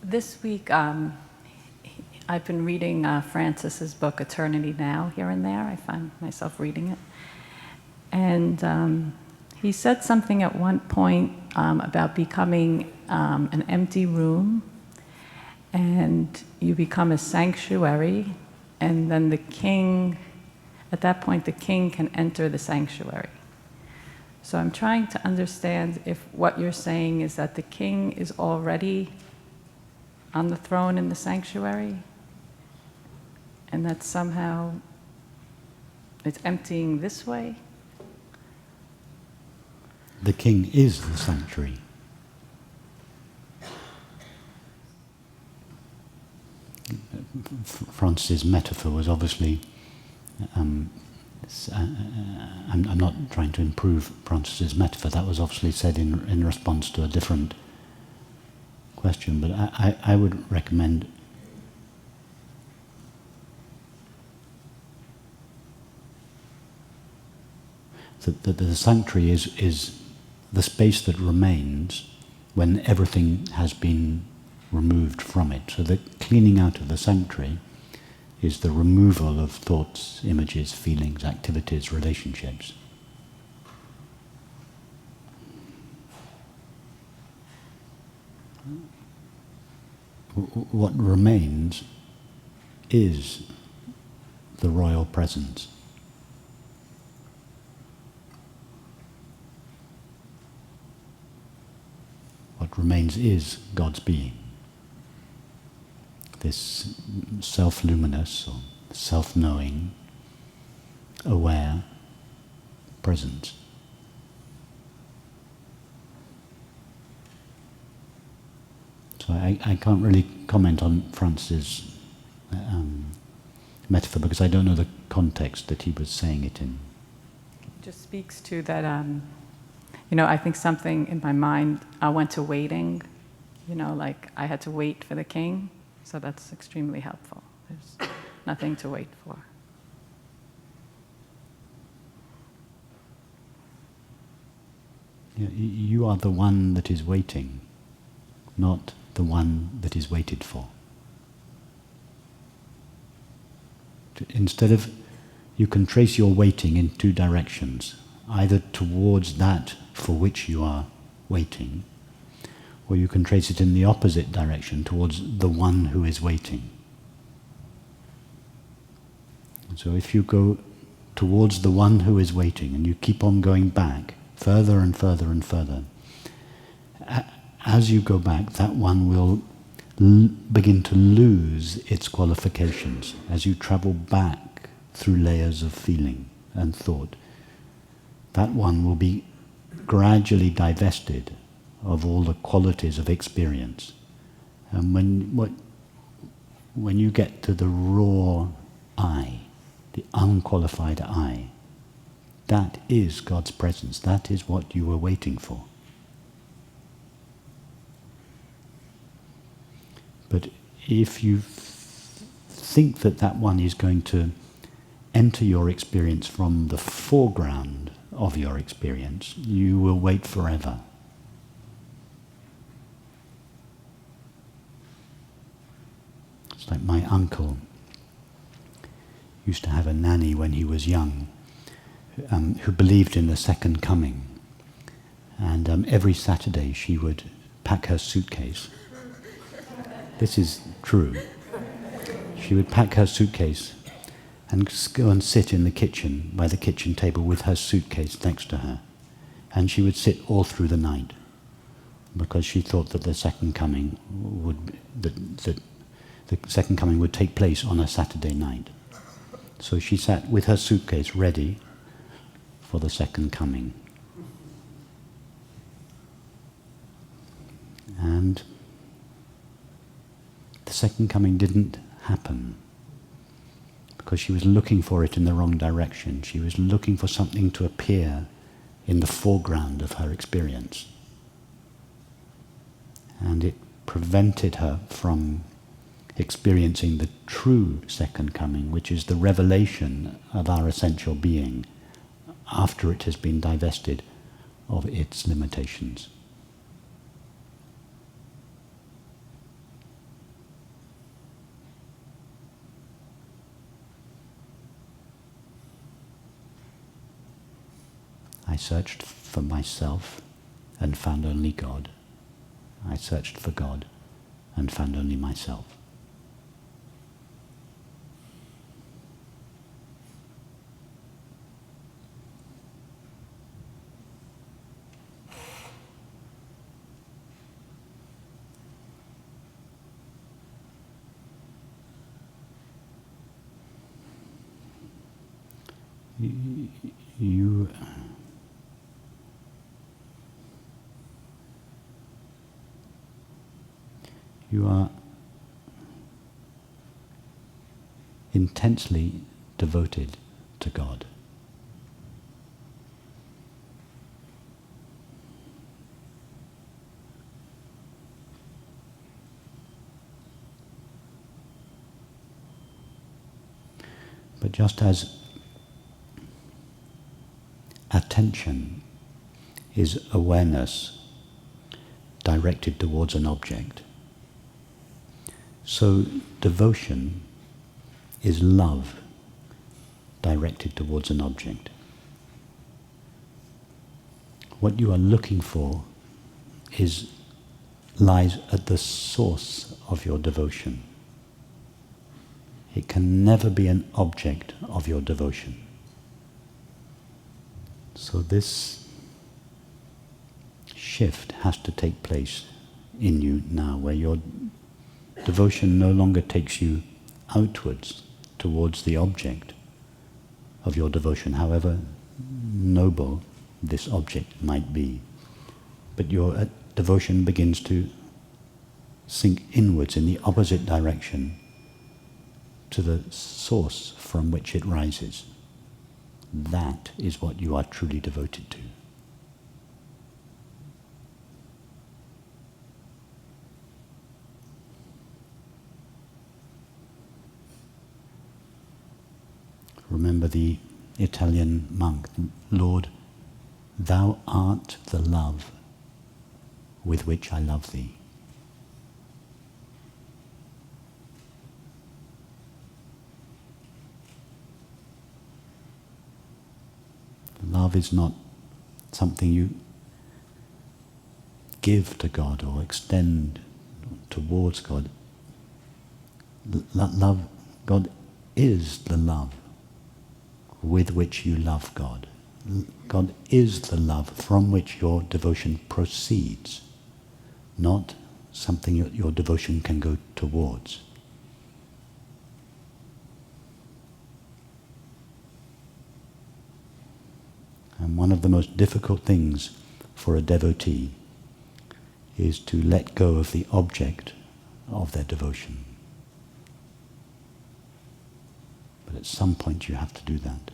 This week, I've been reading Francis's book, Eternity Now, here and there. I find myself reading it. And he said something at one point about becoming an empty room, and you become a sanctuary, and then the king, at that point, the king can enter the sanctuary. So I'm trying to understand if what you're saying is that the king is already on the throne in the sanctuary, and that somehow it's emptying this way? The king is the sanctuary. Francis's metaphor was obviously, I'm not trying to improve Francis's metaphor, that was obviously said in response to a different question, but I would recommend that the sanctuary is the space that remains when everything has been removed from it. So the cleaning out of the sanctuary is the removal of thoughts, images, feelings, activities, relationships. What remains is the royal presence. What remains is God's being. This self-luminous or self-knowing, aware presence. So I can't really comment on Francis' metaphor because I don't know the context that he was saying it in. It just speaks to that, I think something in my mind, I went to waiting, like I had to wait for the king, so that's extremely helpful. There's nothing to wait for. You are the one that is waiting, not the one that is waited for. Instead of, you can trace your waiting in two directions, either towards that for which you are waiting, or you can trace it in the opposite direction, towards the one who is waiting. So if you go towards the one who is waiting, and you keep on going back, further and further and further, as you go back, that one will begin to lose its qualifications as you travel back through layers of feeling and thought. That one will be gradually divested of all the qualities of experience. And when you get to the raw I, the unqualified I, that is God's presence. That is what you were waiting for. But if you think that that one is going to enter your experience from the foreground of your experience, you will wait forever. It's like my uncle used to have a nanny when he was young, who believed in the second coming. And every Saturday she would pack her suitcase. This is true. She would pack her suitcase and go and sit in the kitchen, by the kitchen table with her suitcase next to her. And she would sit all through the night because she thought that the second coming the second coming would take place on a Saturday night. So she sat with her suitcase ready for the second coming. And the second coming didn't happen because she was looking for it in the wrong direction. She was looking for something to appear in the foreground of her experience. And it prevented her from experiencing the true second coming, which is the revelation of our essential being after it has been divested of its limitations. I searched for myself and found only God. I searched for God and found only myself. You are intensely devoted to God. But just as attention is awareness directed towards an object, so devotion is love directed towards an object. What you are looking for lies at the source of your devotion. It can never be an object of your devotion. So this shift has to take place in you now, where your devotion no longer takes you outwards towards the object of your devotion, however noble this object might be. But your devotion begins to sink inwards in the opposite direction to the source from which it rises. That is what you are truly devoted to. Remember the Italian monk, Lord, thou art the love with which I love thee. Love is not something you give to God or extend towards God. Love, God is the love with which you love God. God is the love from which your devotion proceeds, not something your devotion can go towards. And one of the most difficult things for a devotee is to let go of the object of their devotion. But at some point you have to do that.